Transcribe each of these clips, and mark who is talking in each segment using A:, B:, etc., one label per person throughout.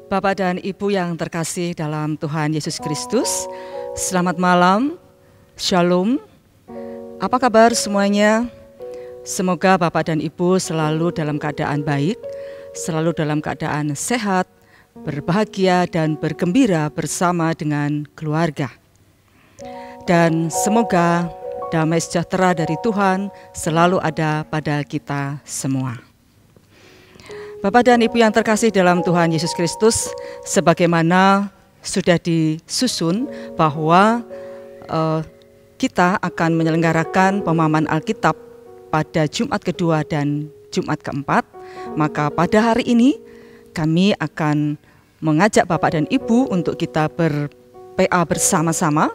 A: Bapak dan Ibu yang terkasih dalam Tuhan Yesus Kristus, selamat malam, Shalom. Apa kabar semuanya? Semoga Bapak dan Ibu selalu dalam keadaan baik, selalu dalam keadaan sehat, berbahagia dan bergembira bersama dengan keluarga. Dan semoga damai sejahtera dari Tuhan selalu ada pada kita semua. Bapak dan Ibu yang terkasih dalam Tuhan Yesus Kristus, sebagaimana sudah disusun bahwa kita akan menyelenggarakan pemahaman Alkitab pada Jumat kedua dan Jumat keempat, maka pada hari ini kami akan mengajak Bapak dan Ibu untuk kita ber-PA bersama-sama.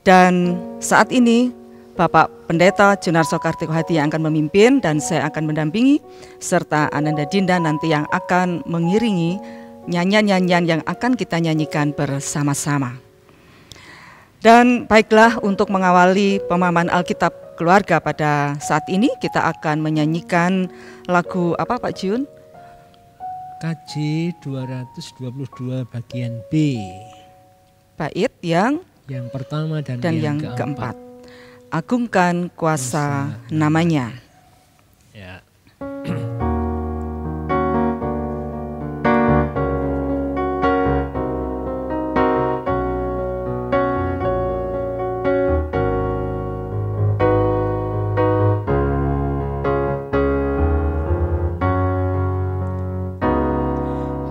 A: Dan saat ini Bapak Pendeta Junarso Kartikohadi yang akan memimpin dan saya akan mendampingi, serta Ananda Dinda nanti yang akan mengiringi nyanyian-nyanyian yang akan kita nyanyikan bersama-sama. Dan baiklah, untuk mengawali pemahaman Alkitab keluarga pada saat ini, kita akan menyanyikan lagu apa Pak Jun?
B: KJ 222 bagian B.
A: Bait yang
B: pertama dan
A: yang keempat. Agungkan kuasa namanya.
B: Ya.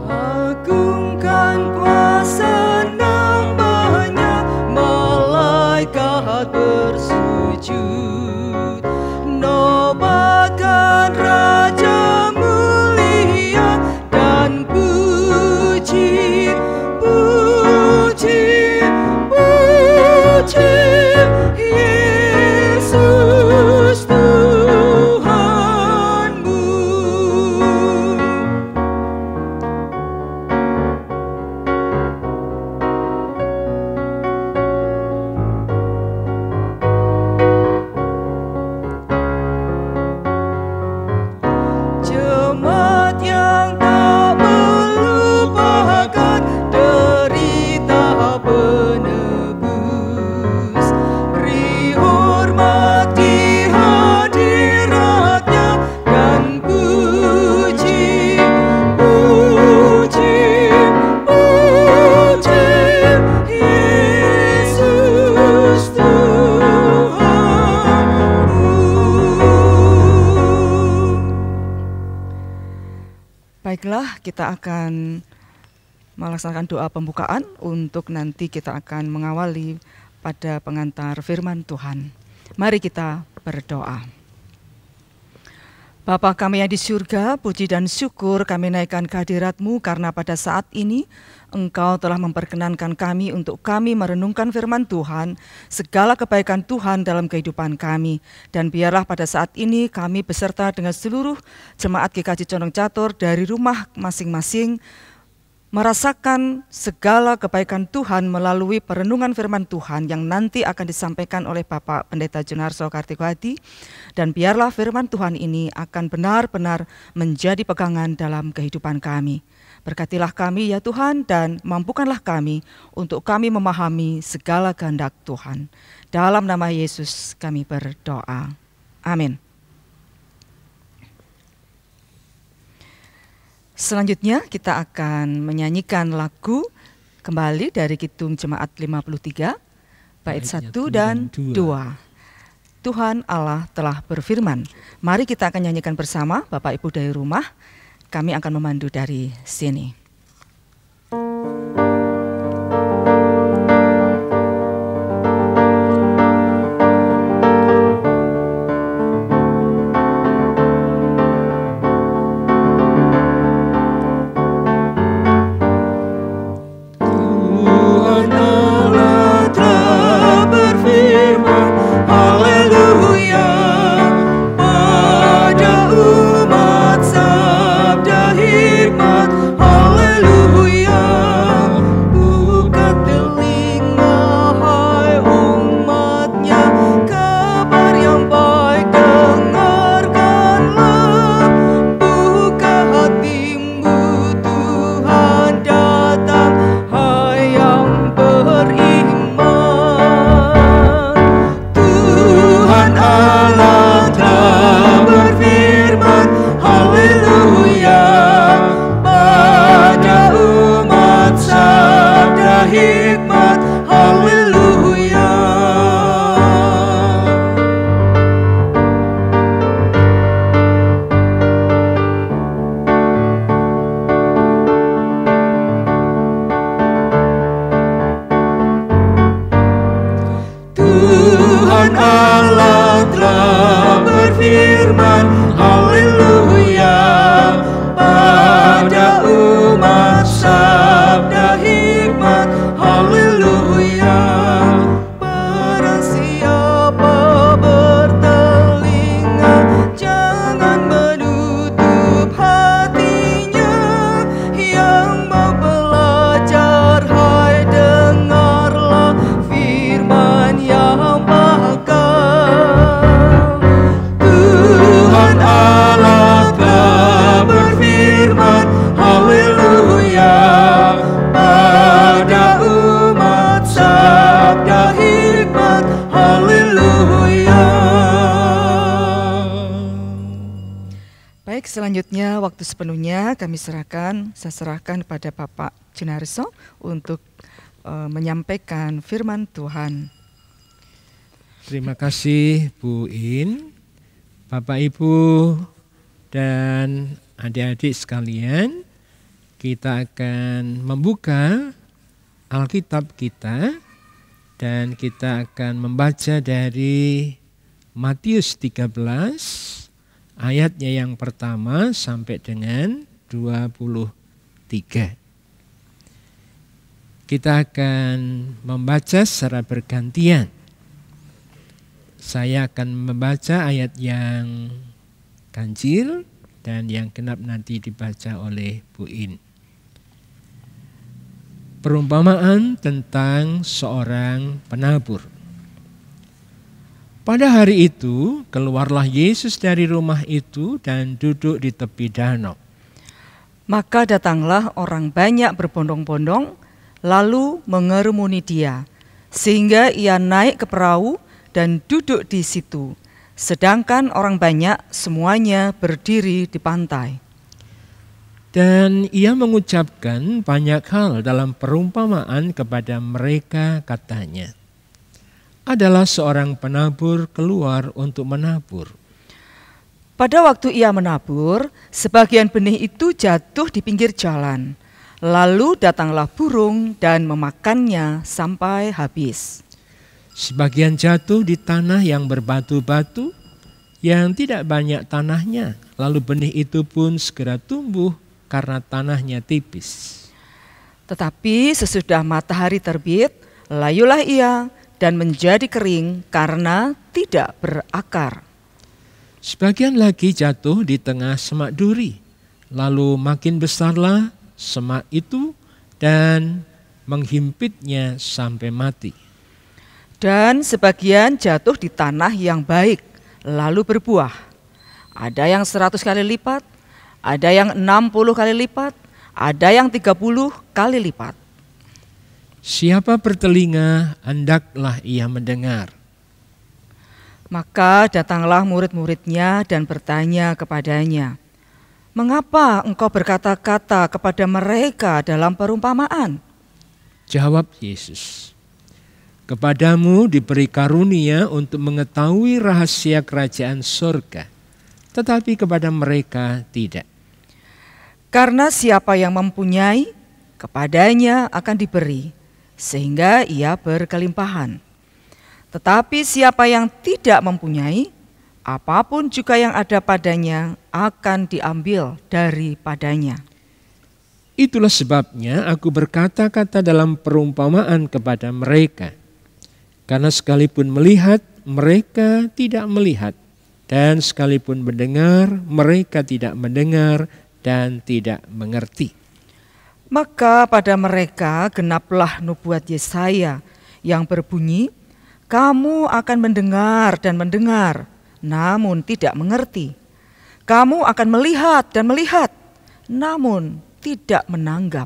A: Agungkan kuasa namanya, malaikat bersujud, nobatkan Raja mulia dan puji, puji, puji Yesus Tuhanmu. Jemaat yang tak melupakan derita penebus, beri hormat di hadiratnya dan puji, puji, puji Yesus Tuhanmu. Baiklah, kita akan melaksanakan doa pembukaan untuk nanti kita akan mengawali pada pengantar firman Tuhan. Mari kita berdoa. Bapa kami yang di surga, puji dan syukur kami naikkan kehadirat-Mu karena pada saat ini Engkau telah memperkenankan kami untuk kami merenungkan firman Tuhan, segala kebaikan Tuhan dalam kehidupan kami. Dan biarlah pada saat ini kami beserta dengan seluruh jemaat GKJ Condong Catur dari rumah masing-masing merasakan segala kebaikan Tuhan melalui perenungan firman Tuhan yang nanti akan disampaikan oleh Bapak Pendeta Junarso Kartikohadi. Dan biarlah firman Tuhan ini akan benar-benar menjadi pegangan dalam kehidupan kami. Berkatilah kami ya Tuhan, dan mampukanlah kami untuk kami memahami segala kehendak Tuhan. Dalam nama Yesus kami berdoa. Amin. Selanjutnya kita akan menyanyikan lagu kembali dari Kidung Jemaat 53, bait 1 dan 2. Tuhan Allah telah berfirman. Mari kita akan nyanyikan bersama, Bapak Ibu dari rumah. Kami akan memandu dari sini. Haleluya, pada
C: berfirman, haleluya. Pada umat sabda hikmat, haleluya. Barang siapa bertelinga, jangan menutup hatinya. Yang mau belajar, hai dengarlah firman yang bakal. Tuhan Allah telah berfirman, haleluya. Pada umat sabda hikmat, haleluya.
A: Baik, selanjutnya waktu sepenuhnya saya serahkan kepada Bapak Junarso untuk menyampaikan firman Tuhan.
B: Terima kasih Bu In, Bapak Ibu dan adik-adik sekalian. Kita akan membuka Alkitab kita dan kita akan membaca dari Matius 13 ayatnya yang pertama sampai dengan 23. Kita akan membaca secara bergantian. Saya akan membaca ayat yang ganjil dan yang genap nanti dibaca oleh Bu In. Perumpamaan tentang seorang penabur. Pada hari itu keluarlah Yesus dari rumah itu dan duduk di tepi danau.
A: Maka datanglah orang banyak berbondong-bondong, lalu mengerumuni dia, sehingga ia naik ke perahu dan duduk di situ, sedangkan orang banyak semuanya berdiri di pantai.
B: Dan ia mengucapkan banyak hal dalam perumpamaan kepada mereka, katanya, adalah seorang penabur keluar untuk menabur.
A: Pada waktu ia menabur, sebagian benih itu jatuh di pinggir jalan. Lalu datanglah burung dan memakannya sampai habis.
B: Sebagian jatuh di tanah yang berbatu-batu, yang tidak banyak tanahnya. Lalu benih itu pun segera tumbuh karena tanahnya tipis.
A: Tetapi sesudah matahari terbit, layulah ia dan menjadi kering karena tidak berakar.
B: Sebagian lagi jatuh di tengah semak duri, lalu makin besarlah semak itu dan menghimpitnya sampai mati.
A: Dan sebagian jatuh di tanah yang baik, lalu berbuah. Ada yang 100 kali lipat, ada yang 60 kali lipat, ada yang 30 kali lipat.
B: Siapa bertelinga, hendaklah ia mendengar.
A: Maka datanglah murid-muridnya dan bertanya kepadanya, mengapa engkau berkata-kata kepada mereka dalam perumpamaan?
B: Jawab Yesus, kepadamu diberi karunia untuk mengetahui rahasia kerajaan surga, tetapi kepada mereka tidak.
A: Karena siapa yang mempunyai, kepadanya akan diberi, sehingga ia berkelimpahan. Tetapi siapa yang tidak mempunyai, apapun juga yang ada padanya akan diambil daripadanya.
B: Itulah sebabnya aku berkata-kata dalam perumpamaan kepada mereka. Karena sekalipun melihat, mereka tidak melihat. Dan sekalipun mendengar, mereka tidak mendengar dan tidak mengerti.
A: Maka pada mereka genaplah nubuat Yesaya yang berbunyi, kamu akan mendengar dan mendengar, namun tidak mengerti. Kamu akan melihat dan melihat, namun tidak menanggap.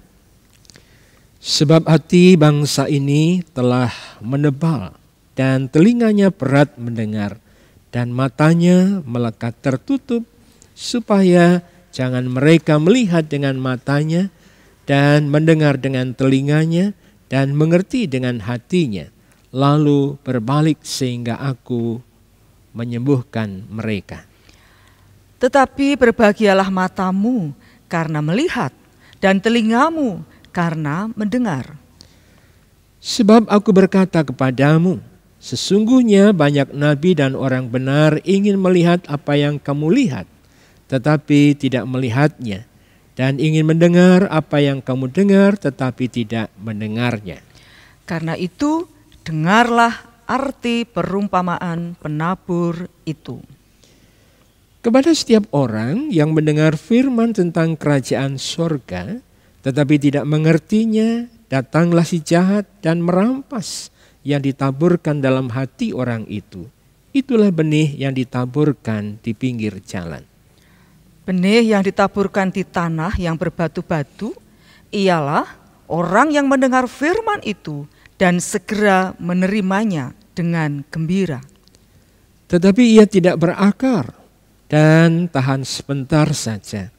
B: Sebab hati bangsa ini telah menebal dan telinganya berat mendengar dan matanya melekat tertutup supaya jangan mereka melihat dengan matanya dan mendengar dengan telinganya dan mengerti dengan hatinya, lalu berbalik sehingga aku menyembuhkan mereka.
A: Tetapi berbahagialah matamu karena melihat dan telingamu karena mendengar.
B: Sebab aku berkata kepadamu, Sesungguhnya banyak nabi dan orang benar ingin melihat apa yang kamu lihat, tetapi tidak melihatnya, dan ingin mendengar apa yang kamu dengar, tetapi tidak mendengarnya.
A: Karena itu, dengarlah arti perumpamaan penabur itu.
B: Kepada setiap orang yang mendengar firman tentang kerajaan sorga, tetapi tidak mengertinya, datanglah si jahat dan merampas yang ditaburkan dalam hati orang itu. Itulah benih yang ditaburkan di pinggir jalan.
A: Benih yang ditaburkan di tanah yang berbatu-batu ialah orang yang mendengar firman itu dan segera menerimanya dengan gembira.
B: Tetapi ia tidak berakar dan tahan sebentar saja.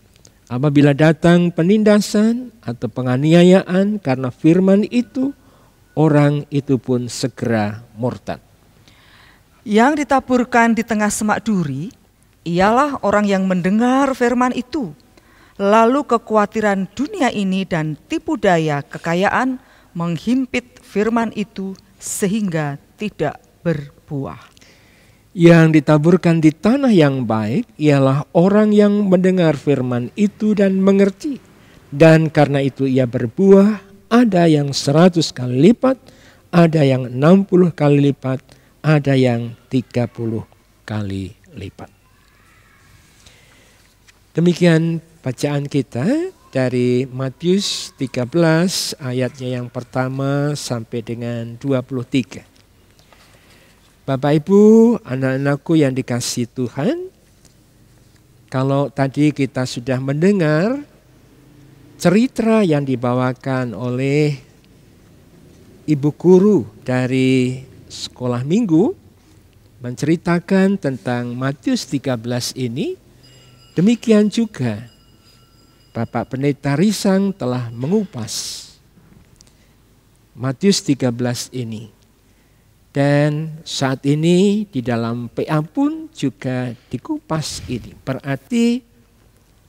B: Apabila datang penindasan atau penganiayaan karena firman itu, orang itu pun segera murtad.
A: Yang ditaburkan di tengah semak duri ialah orang yang mendengar firman itu, lalu kekhawatiran dunia ini dan tipu daya kekayaan menghimpit firman itu sehingga tidak berbuah.
B: Yang ditaburkan di tanah yang baik ialah orang yang mendengar firman itu dan mengerti, dan karena itu ia berbuah. Ada yang 100 kali lipat, ada yang 60 kali lipat, ada yang 30 kali lipat. Demikian bacaan kita dari Matius 13 ayatnya yang pertama sampai dengan 23. Bapak Ibu, anak-anakku yang dikasihi Tuhan, kalau tadi kita sudah mendengar cerita yang dibawakan oleh ibu guru dari sekolah minggu menceritakan tentang Matius 13 ini, demikian juga Bapak Pendeta Risang telah mengupas Matius 13 ini. Dan saat ini di dalam PA pun juga dikupas ini. Berarti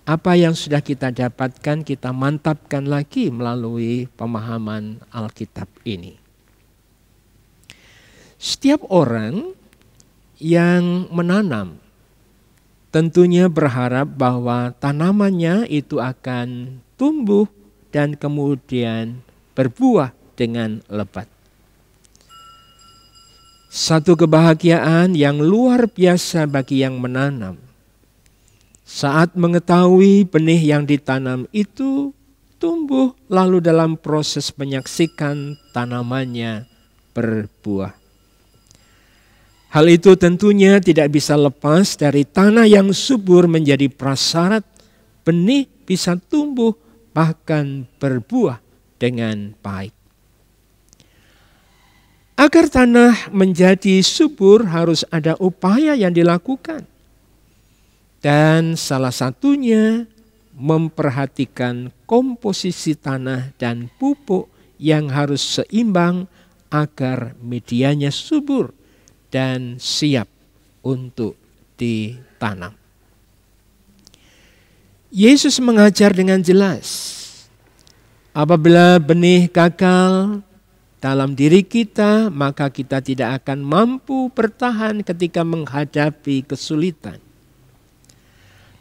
B: apa yang sudah kita dapatkan kita mantapkan lagi melalui pemahaman Alkitab ini. Setiap orang yang menanam tentunya berharap bahwa tanamannya itu akan tumbuh dan kemudian berbuah dengan lebat. Satu kebahagiaan yang luar biasa bagi yang menanam. Saat mengetahui benih yang ditanam itu tumbuh lalu dalam proses menyaksikan tanamannya berbuah. Hal itu tentunya tidak bisa lepas dari tanah yang subur menjadi prasyarat benih bisa tumbuh bahkan berbuah dengan baik. Agar tanah menjadi subur harus ada upaya yang dilakukan. Dan salah satunya memperhatikan komposisi tanah dan pupuk yang harus seimbang agar medianya subur dan siap untuk ditanam. Yesus mengajar dengan jelas, apabila benih gagal dalam diri kita, maka kita tidak akan mampu bertahan ketika menghadapi kesulitan.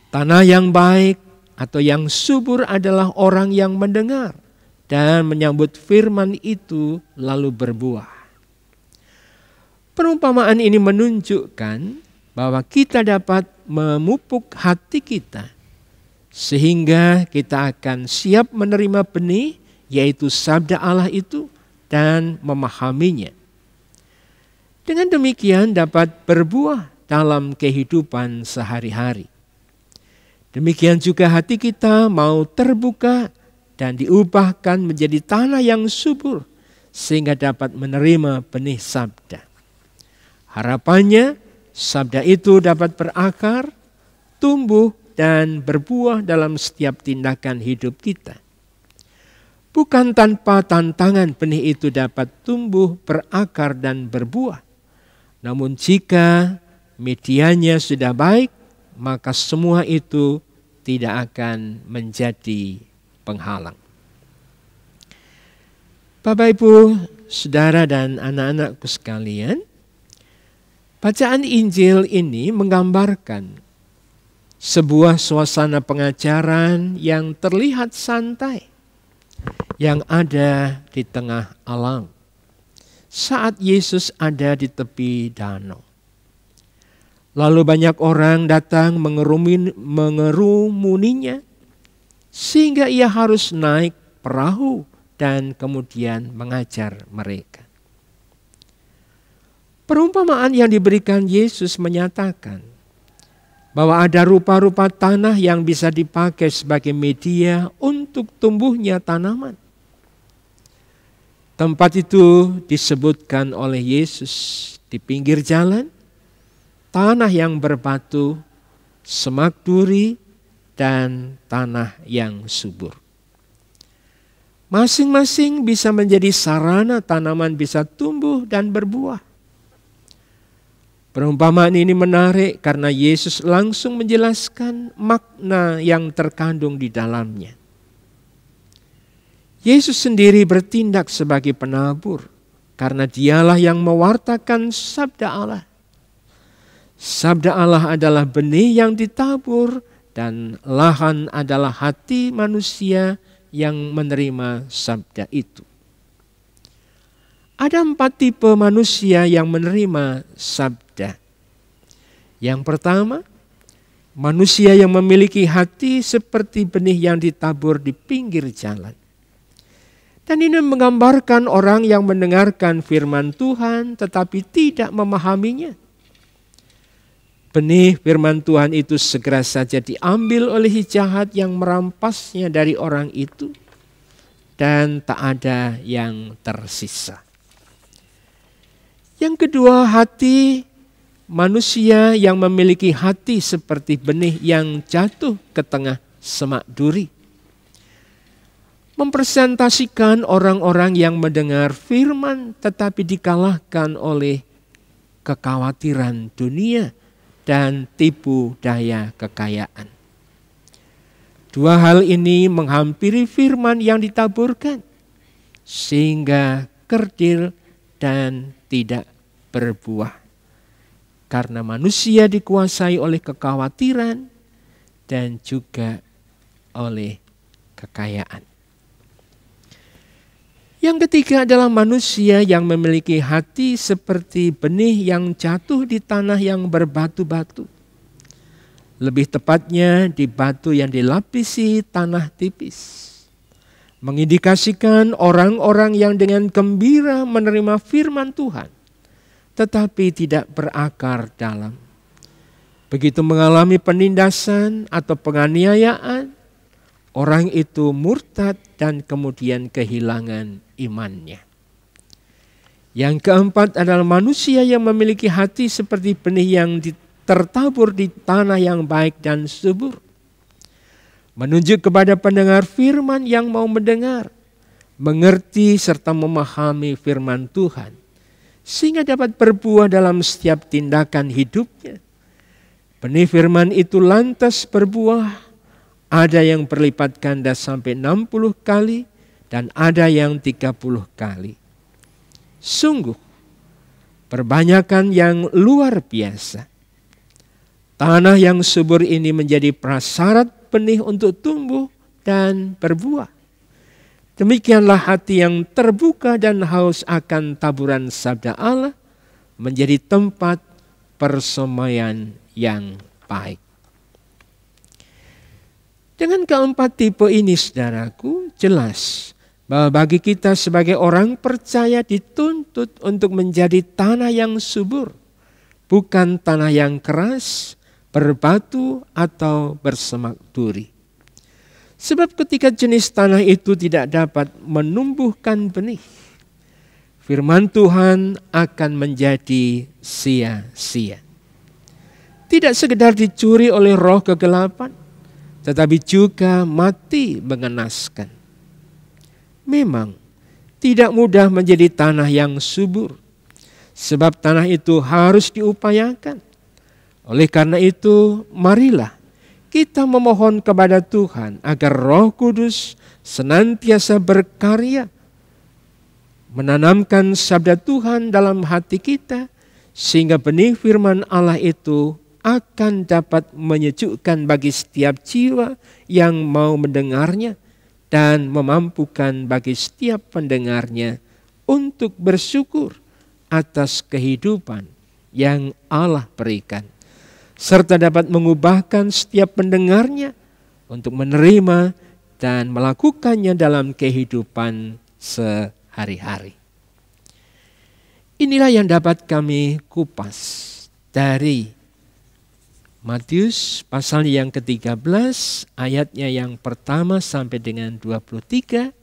B: Tanah yang baik atau yang subur adalah orang yang mendengar dan menyambut firman itu lalu berbuah. Perumpamaan ini menunjukkan bahwa kita dapat memupuk hati kita sehingga kita akan siap menerima benih, yaitu sabda Allah itu, dan memahaminya. Dengan demikian dapat berbuah dalam kehidupan sehari-hari. Demikian juga hati kita mau terbuka dan diubahkan menjadi tanah yang subur sehingga dapat menerima benih sabda. Harapannya sabda itu dapat berakar, tumbuh dan berbuah dalam setiap tindakan hidup kita. Bukan tanpa tantangan benih itu dapat tumbuh, berakar dan berbuah. Namun jika medianya sudah baik, maka semua itu tidak akan menjadi penghalang. Bapak, Ibu, saudara dan anak-anakku sekalian, Bacaan Injil ini menggambarkan sebuah suasana pengajaran yang terlihat santai, yang ada di tengah alam. Saat Yesus ada di tepi danau. Lalu banyak orang datang mengerumuninya, sehingga ia harus naik perahu dan kemudian mengajar mereka. Perumpamaan yang diberikan Yesus menyatakan bahwa ada rupa-rupa tanah yang bisa dipakai sebagai media untuk tumbuhnya tanaman. Tempat itu disebutkan oleh Yesus di pinggir jalan, tanah yang berbatu, semak duri, dan tanah yang subur. Masing-masing bisa menjadi sarana tanaman bisa tumbuh dan berbuah. Perumpamaan ini menarik karena Yesus langsung menjelaskan makna yang terkandung di dalamnya. Yesus sendiri bertindak sebagai penabur karena dialah yang mewartakan sabda Allah. Sabda Allah adalah benih yang ditabur dan lahan adalah hati manusia yang menerima sabda itu. Ada 4 tipe manusia yang menerima sabda. Yang pertama, manusia yang memiliki hati seperti benih yang ditabur di pinggir jalan. Dan ini menggambarkan orang yang mendengarkan firman Tuhan tetapi tidak memahaminya. Benih firman Tuhan itu segera saja diambil oleh jahat yang merampasnya dari orang itu. Dan tak ada yang tersisa. Yang kedua, hati manusia yang memiliki hati seperti benih yang jatuh ke tengah semak duri. Mempresentasikan orang-orang yang mendengar firman tetapi dikalahkan oleh kekhawatiran dunia dan tipu daya kekayaan. 2 hal ini menghampiri firman yang ditaburkan sehingga kerdil dan tidak berbuah. Karena manusia dikuasai oleh kekhawatiran dan juga oleh kekayaan. Yang ketiga adalah manusia yang memiliki hati seperti benih yang jatuh di tanah yang berbatu-batu. Lebih tepatnya di batu yang dilapisi tanah tipis. Mengindikasikan orang-orang yang dengan gembira menerima firman Tuhan, tetapi tidak berakar dalam. Begitu mengalami penindasan atau penganiayaan, orang itu murtad dan kemudian kehilangan imannya. Yang keempat adalah manusia yang memiliki hati seperti benih yang tertabur di tanah yang baik dan subur. Menunjuk kepada pendengar firman yang mau mendengar, mengerti serta memahami firman Tuhan, sehingga dapat berbuah dalam setiap tindakan hidupnya. Benih firman itu lantas berbuah, ada yang berlipat ganda sampai 60 kali dan ada yang 30 kali. Sungguh, perbanyakan yang luar biasa. Tanah yang subur ini menjadi prasyarat benih untuk tumbuh dan berbuah. Demikianlah hati yang terbuka dan haus akan taburan sabda Allah menjadi tempat persemaian yang baik. Dengan keempat tipe ini, saudaraku, jelas bahwa bagi kita sebagai orang percaya dituntut untuk menjadi tanah yang subur, bukan tanah yang keras, berbatu atau bersemak duri. Sebab ketika jenis tanah itu tidak dapat menumbuhkan benih, firman Tuhan akan menjadi sia-sia. Tidak sekedar dicuri oleh roh kegelapan, tetapi juga mati mengenaskan. Memang tidak mudah menjadi tanah yang subur, sebab tanah itu harus diupayakan. Oleh karena itu, marilah kita memohon kepada Tuhan agar Roh Kudus senantiasa berkarya, menanamkan sabda Tuhan dalam hati kita, sehingga benih firman Allah itu akan dapat menyejukkan bagi setiap jiwa yang mau mendengarnya dan memampukan bagi setiap pendengarnya untuk bersyukur atas kehidupan yang Allah berikan, serta dapat mengubahkan setiap pendengarnya untuk menerima dan melakukannya dalam kehidupan sehari-hari. Inilah yang dapat kami kupas dari Matius pasal yang ke-13 ayatnya yang pertama sampai dengan 23.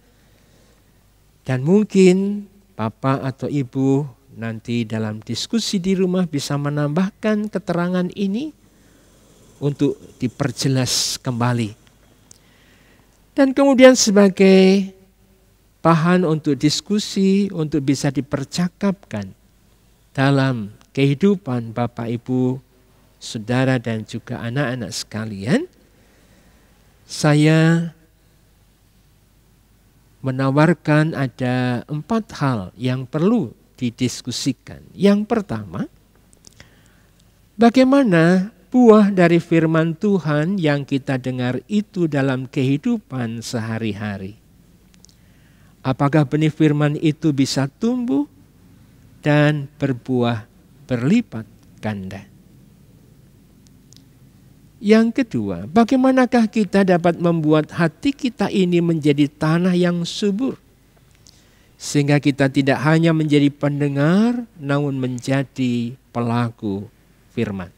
B: Dan mungkin Bapak atau Ibu nanti dalam diskusi di rumah bisa menambahkan keterangan ini untuk diperjelas kembali. Dan kemudian sebagai bahan untuk diskusi, untuk bisa dipercakapkan dalam kehidupan Bapak, Ibu, Saudara dan juga anak-anak sekalian, saya menawarkan ada 4 hal yang perlu didiskusikan. Yang pertama, bagaimana buah dari firman Tuhan yang kita dengar itu dalam kehidupan sehari-hari. Apakah benih firman itu bisa tumbuh dan berbuah berlipat ganda? Yang kedua, bagaimanakah kita dapat membuat hati kita ini menjadi tanah yang subur, sehingga kita tidak hanya menjadi pendengar, namun menjadi pelaku firman.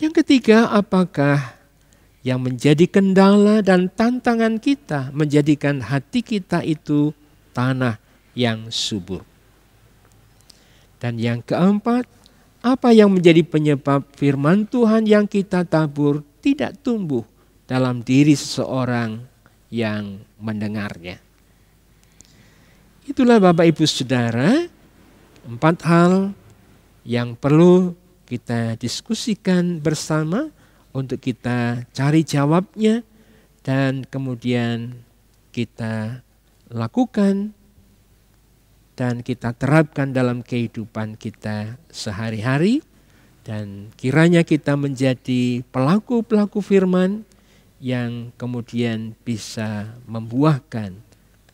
B: Yang ketiga, apakah yang menjadi kendala dan tantangan kita menjadikan hati kita itu tanah yang subur. Dan yang keempat, apa yang menjadi penyebab firman Tuhan yang kita tabur tidak tumbuh dalam diri seseorang yang mendengarnya. Itulah Bapak Ibu Saudara, 4 hal yang perlu kita diskusikan bersama untuk kita cari jawabnya dan kemudian kita lakukan dan kita terapkan dalam kehidupan kita sehari-hari, dan kiranya kita menjadi pelaku-pelaku firman yang kemudian bisa membuahkan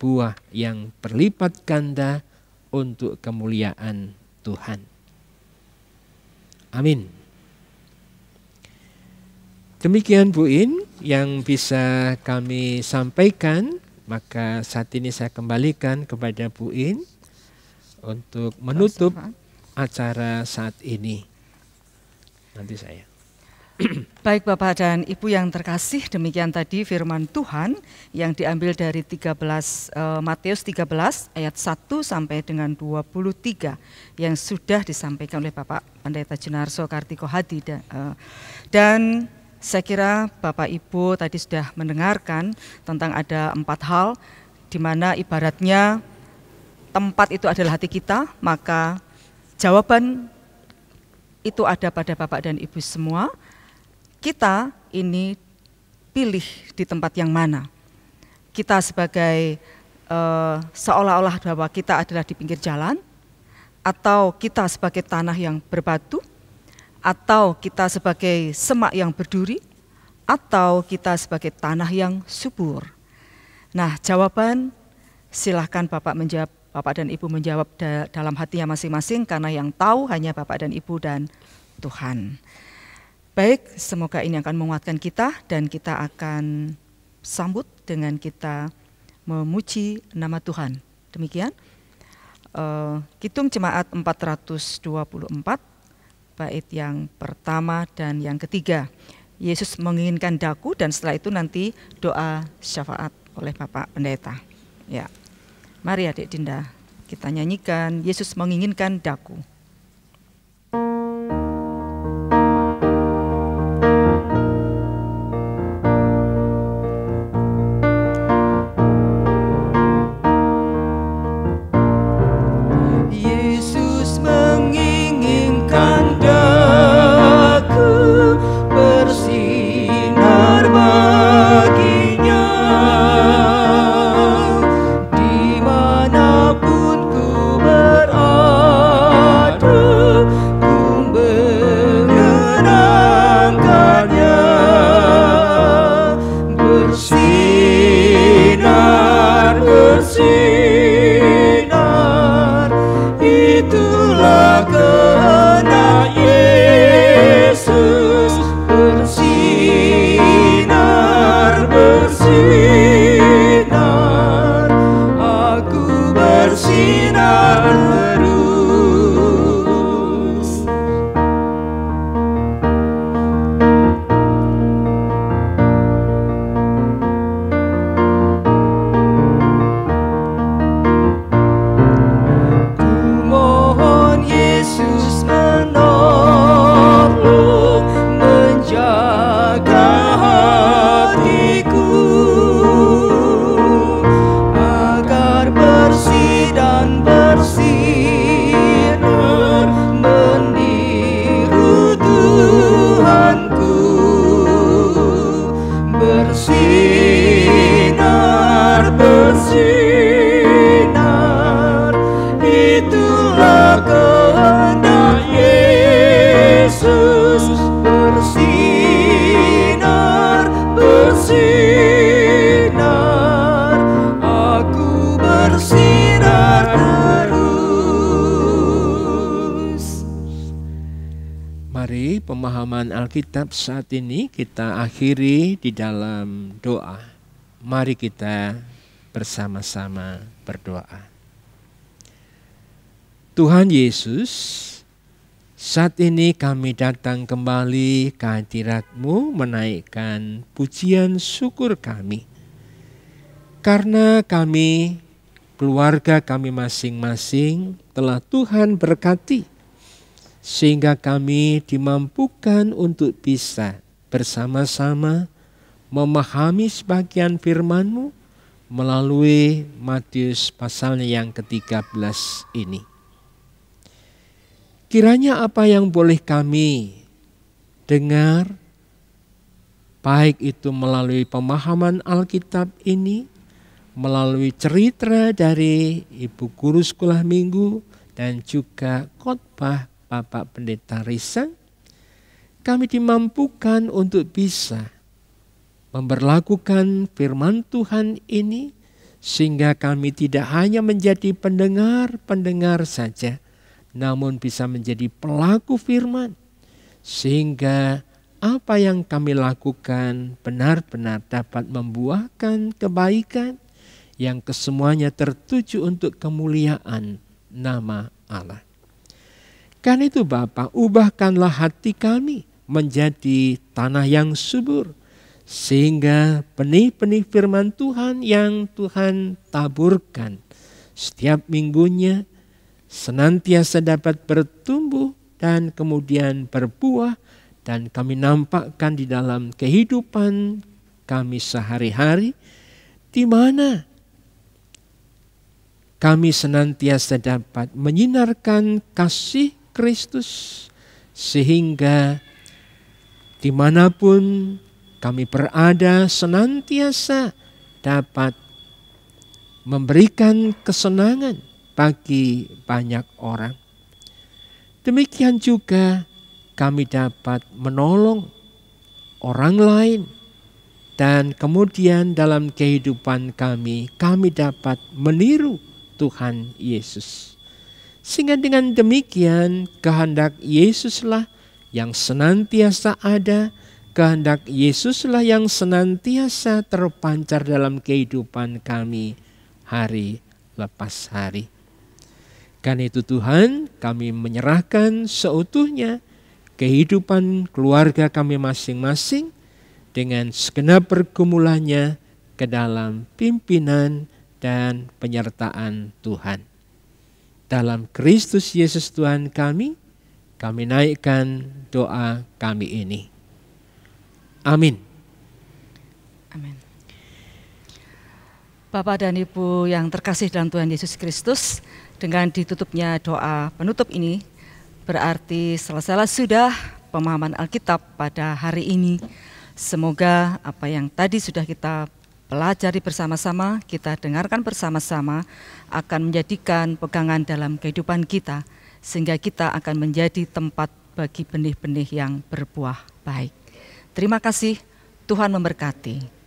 B: buah yang berlipat ganda untuk kemuliaan Tuhan. Amin. Demikian Bu In yang bisa kami sampaikan, maka saat ini saya kembalikan kepada Bu In untuk menutup acara saat ini. Nanti saya.
A: Baik Bapak dan Ibu yang terkasih, demikian tadi firman Tuhan yang diambil dari Matius 13 ayat 1 sampai dengan 23 yang sudah disampaikan oleh Bapak Pendeta Jenarso Kartiko Hadi. Dan saya kira Bapak Ibu tadi sudah mendengarkan tentang ada 4 hal di mana ibaratnya tempat itu adalah hati kita, maka jawaban itu ada pada Bapak dan Ibu semua. Kita ini pilih di tempat yang mana. Kita sebagai seolah-olah bahwa kita adalah di pinggir jalan, atau kita sebagai tanah yang berbatu, atau kita sebagai semak yang berduri, atau kita sebagai tanah yang subur. Nah, jawaban silahkan Bapak dan Ibu menjawab dalam hatinya masing-masing, karena yang tahu hanya Bapak dan Ibu dan Tuhan. Baik, semoga ini akan menguatkan kita dan kita akan sambut dengan kita memuji nama Tuhan. Demikian, Kidung Jemaat 424, bait yang pertama dan yang ketiga. Yesus menginginkan daku, dan setelah itu nanti doa syafaat oleh Bapak Pendeta. Ya, mari Adik Dinda, kita nyanyikan Yesus menginginkan daku.
C: Dimanapun ku berada,
B: pemahaman Alkitab saat ini kita akhiri di dalam doa. Mari kita bersama-sama berdoa. Tuhan Yesus, saat ini kami datang kembali ke hadirat-Mu menaikkan pujian syukur kami. Karena kami, keluarga kami masing-masing telah Tuhan berkati, sehingga kami dimampukan untuk bisa bersama-sama memahami sebagian firman-Mu melalui Matius pasalnya yang ke-13 ini. Kiranya apa yang boleh kami dengar, baik itu melalui pemahaman Alkitab ini, melalui cerita dari Ibu Guru Sekolah Minggu, dan juga khotbah Bapak Pendeta Risan, kami dimampukan untuk bisa memberlakukan firman Tuhan ini, sehingga kami tidak hanya menjadi pendengar saja, namun bisa menjadi pelaku firman, sehingga apa yang kami lakukan benar-benar dapat membuahkan kebaikan yang kesemuanya tertuju untuk kemuliaan nama Allah. Karena itu Bapa, ubahkanlah hati kami menjadi tanah yang subur, sehingga benih-benih firman Tuhan yang Tuhan taburkan setiap minggunya senantiasa dapat bertumbuh dan kemudian berbuah, dan kami nampakkan di dalam kehidupan kami sehari-hari, di mana kami senantiasa dapat menyinarkan kasih Kristus, sehingga dimanapun kami berada senantiasa dapat memberikan kesenangan bagi banyak orang. Demikian juga kami dapat menolong orang lain, dan kemudian dalam kehidupan kami dapat meniru Tuhan Yesus. Sehingga dengan demikian kehendak Yesuslah yang senantiasa ada, kehendak Yesuslah yang senantiasa terpancar dalam kehidupan kami hari lepas hari. Karena itu Tuhan, kami menyerahkan seutuhnya kehidupan keluarga kami masing-masing dengan segenap pergumulannya ke dalam pimpinan dan penyertaan Tuhan. Dalam Kristus Yesus Tuhan kami naikkan doa kami ini. Amin.
A: Amin. Bapak dan Ibu yang terkasih dalam Tuhan Yesus Kristus, dengan ditutupnya doa penutup ini, berarti selesailah sudah pemahaman Alkitab pada hari ini. Semoga apa yang tadi sudah kita pelajari bersama-sama, kita dengarkan bersama-sama, akan menjadikan pegangan dalam kehidupan kita, sehingga kita akan menjadi tempat bagi benih-benih yang berbuah baik. Terima kasih, Tuhan memberkati.